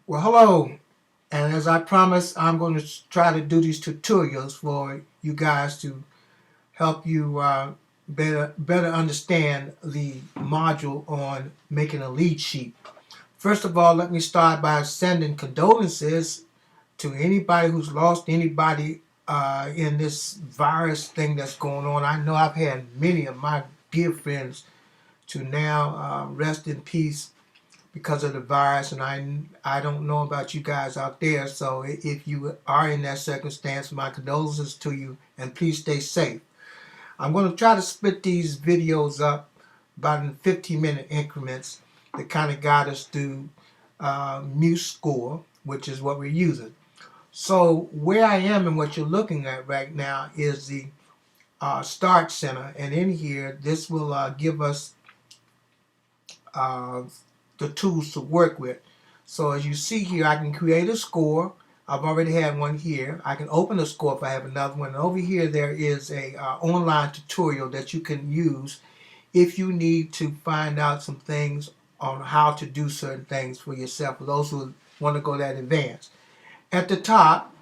Well, hello, and as I promised, I'm going to try to do these tutorials for you guys to help you better understand the module on making a lead sheet. First of all, let me start by sending condolences to anybody who's lost anybody in this virus thing that's going on. I know I've had many of my dear friends to now rest in peace because of the virus, and I don't know about you guys out there. So if you are in that circumstance, my condolences to you, and please stay safe. I'm going to try to split these videos up about in 15-minute increments to kind of guide us through MuseScore, which is what we're using. So where I am and what you're looking at right now is the Start Center, and in here, this will give us uh, the tools to work with. So as you see here, I can create a score. I've already had one here. I can open a score if I have another one. And over here, there is a online tutorial that you can use if you need to find out some things on how to do certain things for yourself, for those who want to go that advanced. At the top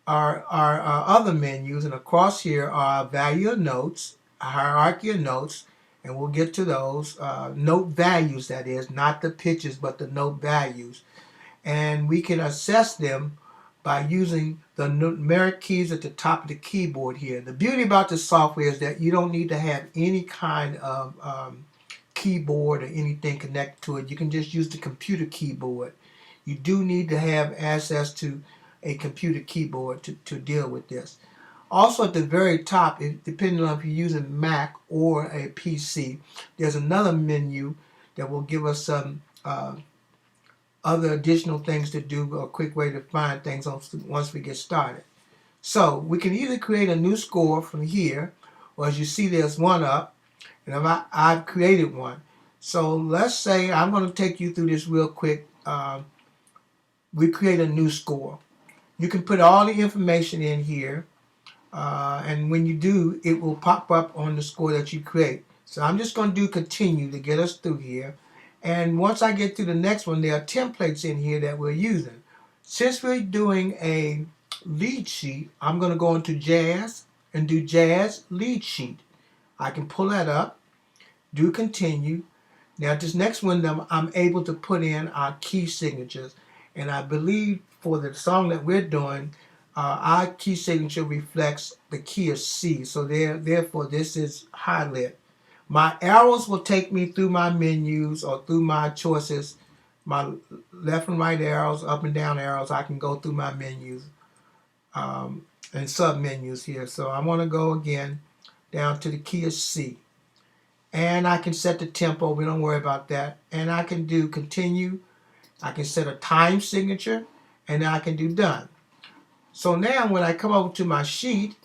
are other menus, and across here are value of notes, hierarchy of notes, and we'll get to those. Note values, that is, not the pitches, but the note values. And we can assess them by using the numeric keys at the top of the keyboard here. The beauty about this software is that you don't need to have any kind of keyboard or anything connected to it. You can just use the computer keyboard. You do need to have access to a computer keyboard to deal with this. Also at the very top, depending on if you're using Mac or a PC, there's another menu that will give us some other additional things to do, a quick way to find things once we get started. So we can either create a new score from here, or as you see there's one up, and I've created one. So let's say I'm going to take you through this real quick. We create a new score. You can put all the information in here, and when you do, it will pop up on the score that you create. So I'm just going to do continue to get us through here. And once I get to the next one, there are templates in here that we're using. Since we're doing a lead sheet, I'm going to go into Jazz and do Jazz lead sheet. I can pull that up, do continue. Now this next one, I'm able to put in our key signatures. And I believe for the song that we're doing, our key signature reflects the key of C. So therefore, this is high lit. My arrows will take me through my menus or through my choices, my left and right arrows, up and down arrows. I can go through my menus and sub menus here. So I want to go again down to the key of C. And I can set the tempo. We don't worry about that. And I can do continue. I can set a time signature. And I can do done. So now when I come over to my sheet,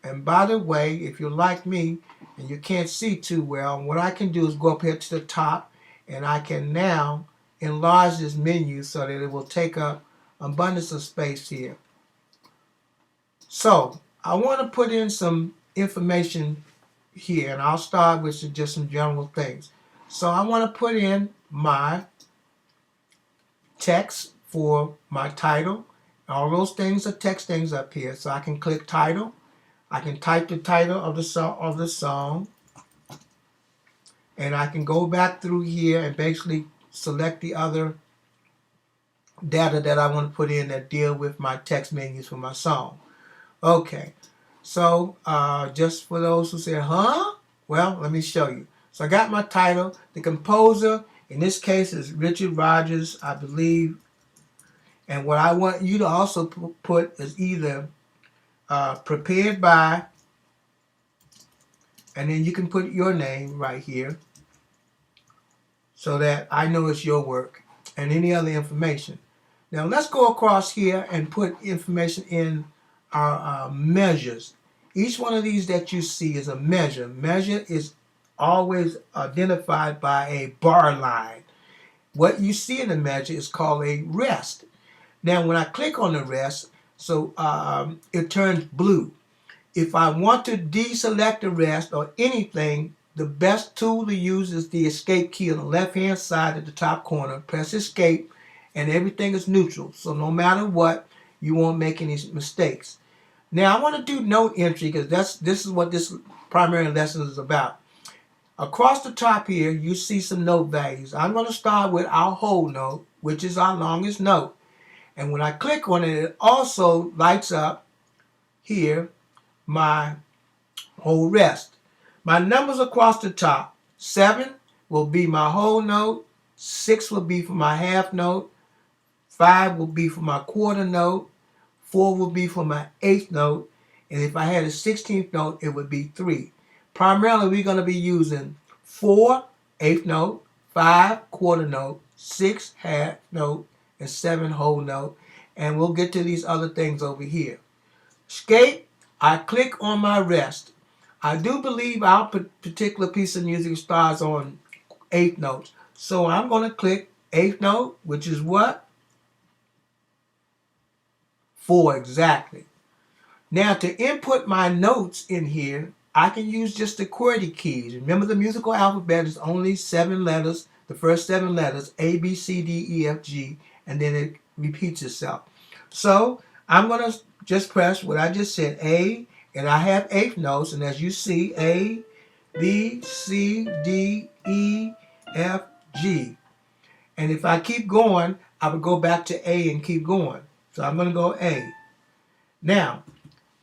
and by the way, if you're like me and you can't see too well, what I can do is go up here to the top, and I can now enlarge this menu so that it will take up abundance of space here. So I want to put in some information here, and I'll start with just some general things. So I want to put in my text for my title. All those things are text things up here. So I can click title. I can type the title of the song, and I can go back through here and basically select the other data that I want to put in that deal with my text menus for my song. Okay, so just for those who say, huh? Well, let me show you. So I got my title. The composer, in this case, is Richard Rogers, I believe. And what I want you to also put is either prepared by, and then you can put your name right here so that I know it's your work, and any other information. Now let's go across here and put information in our measures. Each one of these that you see is a measure. Measure is always identified by a bar line. What you see in the measure is called a rest. Now when I click on the rest, so it turns blue. If I want to deselect the rest or anything, the best tool to use is the escape key on the left hand side at the top corner. Press escape, and everything is neutral. So no matter what, you won't make any mistakes. Now I want to do note entry because this is what this primary lesson is about. Across the top here, you see some note values. I'm going to start with our whole note, which is our longest note. And when I click on it, it also lights up here my whole rest. My numbers across the top, 7 will be my whole note, 6 will be for my half note, 5 will be for my quarter note, 4 will be for my eighth note, and if I had a 16th note, it would be 3. Primarily, we're going to be using 4 eighth note, 5 quarter note, 6 half note, and 7 whole note, and we'll get to these other things over here. Escape, I click on my rest. I do believe our particular piece of music starts on eighth notes. So I'm going to click eighth note, which is what? 4 exactly. Now to input my notes in here, I can use just the QWERTY keys. Remember the musical alphabet is only 7 letters, the first 7 letters, A, B, C, D, E, F, G, and then it repeats itself. So I'm going to just press what I just said, A, and I have eighth notes, and as you see, A, B, C, D, E, F, G. And if I keep going, I would go back to A and keep going. So I'm going to go A. Now,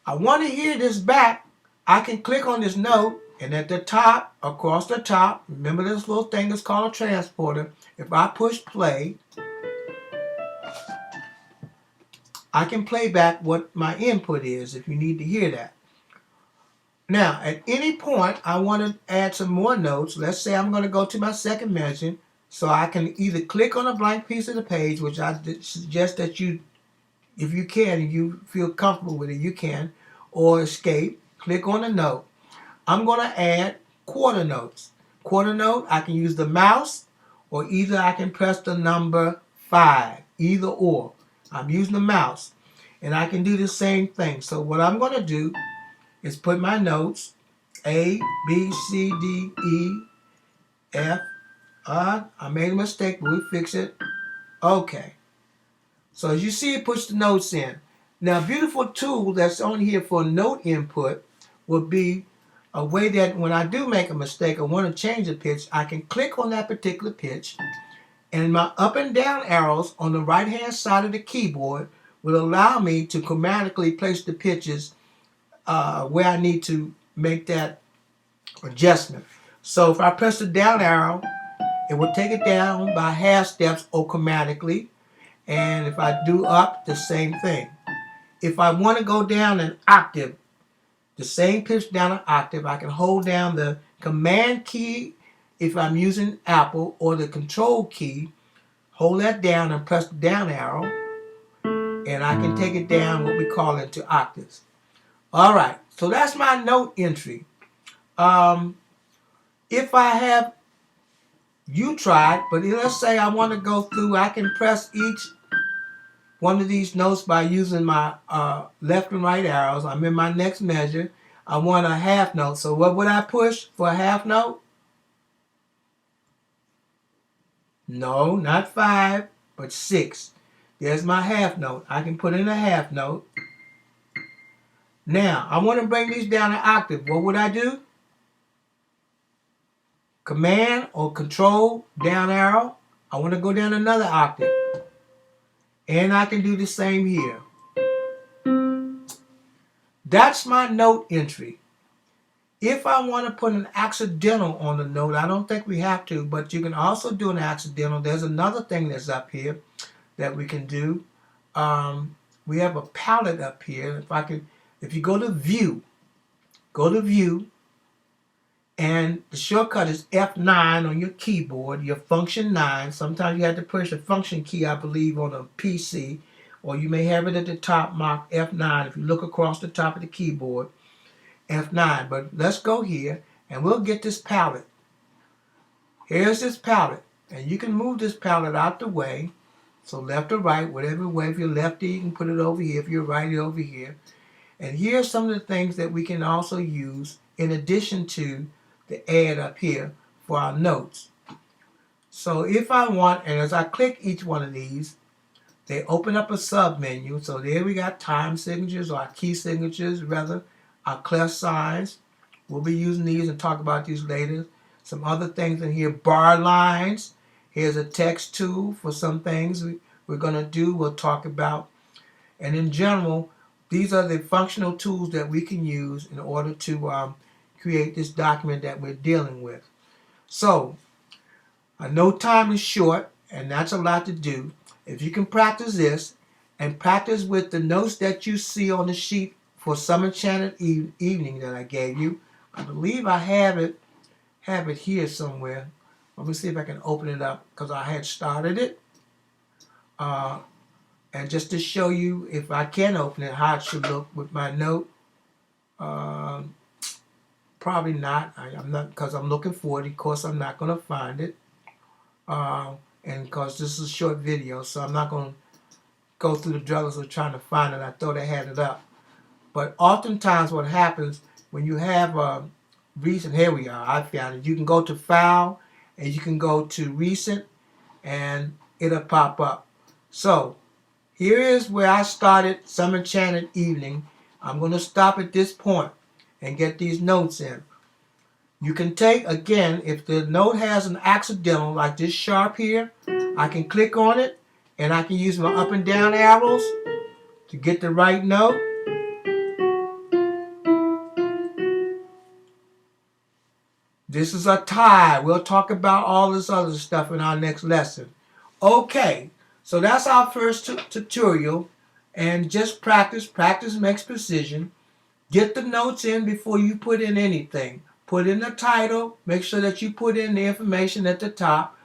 I want to hear this back. I can click on this note, and at the top, across the top, remember this little thing is called a transporter. If I push play, I can play back what my input is if you need to hear that. Now, at any point, I want to add some more notes. Let's say I'm going to go to my second measure, so I can either click on a blank piece of the page, which I suggest that you, if you can, and you feel comfortable with it, you can, or escape, click on a note. I'm going to add quarter notes. Quarter note, I can use the mouse, or either I can press the number 5, either or. I'm using the mouse, and I can do the same thing. So what I'm going to do is put my notes, A, B, C, D, E, F. I made a mistake, but we fix it. Okay. So as you see, it puts the notes in. Now, a beautiful tool that's on here for note input would be a way that when I do make a mistake or want to change the pitch, I can click on that particular pitch, and my up and down arrows on the right-hand side of the keyboard will allow me to chromatically place the pitches where I need to make that adjustment. So if I press the down arrow, it will take it down by half steps or chromatically. And if I do up, the same thing. If I want to go down an octave, the same pitch down an octave, I can hold down the command key if I'm using Apple, or the control key, hold that down and press the down arrow, and I can take it down what we call into octaves. All right, so that's my note entry. If I have, you tried, but let's say I want to go through, I can press each one of these notes by using my left and right arrows. I'm in my next measure. I want a half note. So what would I push for a half note? No, not 5, but 6. There's my half note. I can put in a half note. Now, I want to bring these down an octave. What would I do? Command or control, down arrow. I want to go down another octave. And I can do the same here. That's my note entry. If I want to put an accidental on the note, I don't think we have to, but you can also do an accidental. There's another thing that's up here that we can do. We have a palette up here. If you go to View, and the shortcut is F9 on your keyboard, your function 9. Sometimes you have to push the function key, I believe, on a PC, or you may have it at the top marked F9 if you look across the top of the keyboard, F9. But let's go here, and we'll get this palette. Here's this palette, and you can move this palette out the way, so left or right, whatever way. If you're lefty, you can put it over here. If you're righty, over here. And here's some of the things that we can also use in addition to the add up here for our notes. So if I want, and as I click each one of these, they open up a sub menu. So there we got time signatures, or our key signatures rather, our clef signs. We'll be using these and talk about these later. Some other things in here, bar lines. Here's a text tool for some things we're going to do, we'll talk about. And in general, these are the functional tools that we can use in order to create this document that we're dealing with. So, I know time is short, and that's a lot to do. If you can practice this, and practice with the notes that you see on the sheet for some enchanted evening that I gave you. I believe I have it here somewhere. Let me see if I can open it up, because I had started it. And just to show you, if I can open it, how it should look with my note. Probably not. I'm not, because I'm looking for it. Of course, I'm not going to find it. And because this is a short video, so I'm not going to go through the struggles of trying to find it. I thought I had it up. But oftentimes what happens when you have a recent, here we are, I found it. You can go to File, and you can go to Recent, and it'll pop up. So, here is where I started Some Enchanted Evening. I'm going to stop at this point and get these notes in. You can take, again, if the note has an accidental, like this sharp here, I can click on it, and I can use my up and down arrows to get the right note. This is a tie. We'll talk about all this other stuff in our next lesson. Okay, so that's our first tutorial. And just practice. Practice makes precision. Get the notes in before you put in anything. Put in the title. Make sure that you put in the information at the top.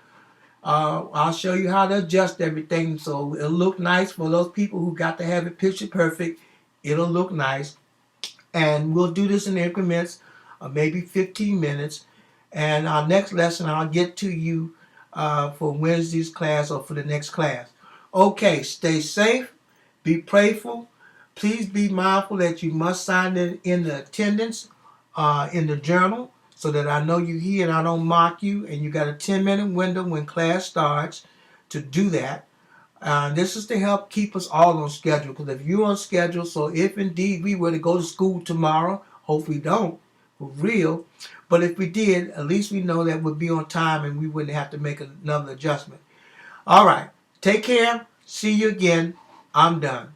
I'll show you how to adjust everything so it'll look nice for those people who got to have it picture perfect. It'll look nice. And we'll do this in increments of maybe 15 minutes. And our next lesson, I'll get to you for Wednesday's class or for the next class. Okay, stay safe. Be prayerful. Please be mindful that you must sign in the attendance in the journal so that I know you're here and I don't mock you. And you got a 10-minute window when class starts to do that. This is to help keep us all on schedule, because if you're on schedule, so if indeed we were to go to school tomorrow, hopefully we don't, for real, but if we did, at least we know that we'll be on time and we wouldn't have to make another adjustment. All right, take care. See you again. I'm done.